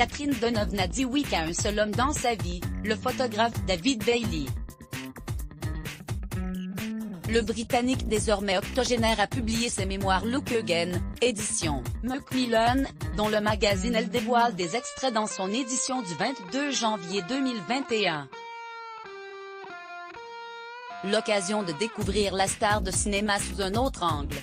Catherine Deneuve n'a dit oui qu'à un seul homme dans sa vie, le photographe David Bailey. Le Britannique désormais octogénaire a publié ses mémoires Look Again, édition Macmillan, dont le magazine Elle dévoile des extraits dans son édition du 22 janvier 2021. L'occasion de découvrir la star de cinéma sous un autre angle.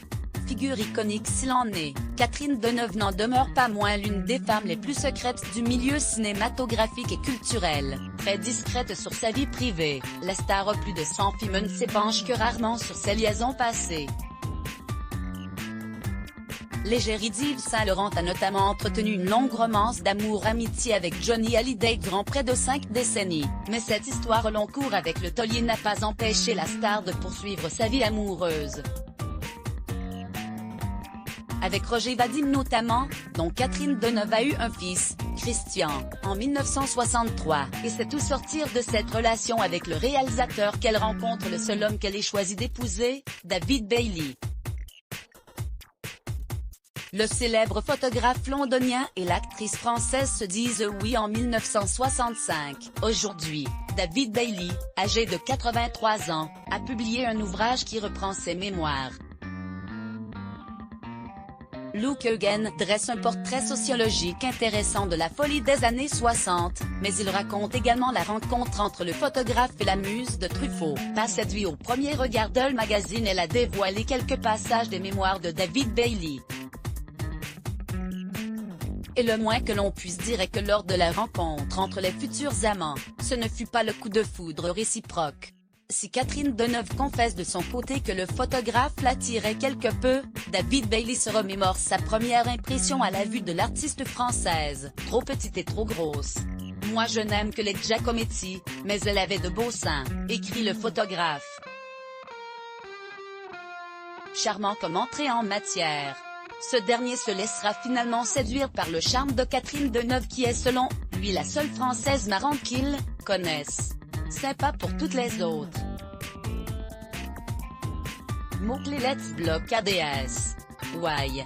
Figure iconique s'il en est, Catherine Deneuve n'en demeure pas moins l'une des femmes les plus secrètes du milieu cinématographique et culturel. Très discrète sur sa vie privée, la star a plus de 100 films ne s'épanche que rarement sur ses liaisons passées. L'égérie d'Yves Saint-Laurent a notamment entretenu une longue romance d'amour-amitié avec Johnny Hallyday durant près de 5 décennies, mais cette histoire au long cours avec le taulier n'a pas empêché la star de poursuivre sa vie amoureuse. Avec Roger Vadim notamment, dont Catherine Deneuve a eu un fils, Christian, en 1963, et c'est tout sortir de cette relation avec le réalisateur qu'elle rencontre le seul homme qu'elle ait choisi d'épouser, David Bailey. Le célèbre photographe londonien et l'actrice française se disent oui en 1965. Aujourd'hui, David Bailey, âgé de 83 ans, a publié un ouvrage qui reprend ses mémoires. Look Again dresse un portrait sociologique intéressant de la folie des années 60, mais il raconte également la rencontre entre le photographe et la muse de Truffaut. Pas séduit au premier regard d'Elle magazine, elle a dévoilé quelques passages des mémoires de David Bailey. Et le moins que l'on puisse dire est que lors de la rencontre entre les futurs amants, ce ne fut pas le coup de foudre réciproque. Si Catherine Deneuve confesse de son côté que le photographe l'attirait quelque peu, David Bailey se remémore sa première impression à la vue de l'artiste française, trop petite et trop grosse. « Moi je n'aime que les Giacometti, mais elle avait de beaux seins », écrit le photographe. Charmant comme entrée en matière. Ce dernier se laissera finalement séduire par le charme de Catherine Deneuve qui est selon lui la seule française marrante qu'il connaisse. Sympa pour toutes les autres. Mots-clés Let's Block ADS. Why.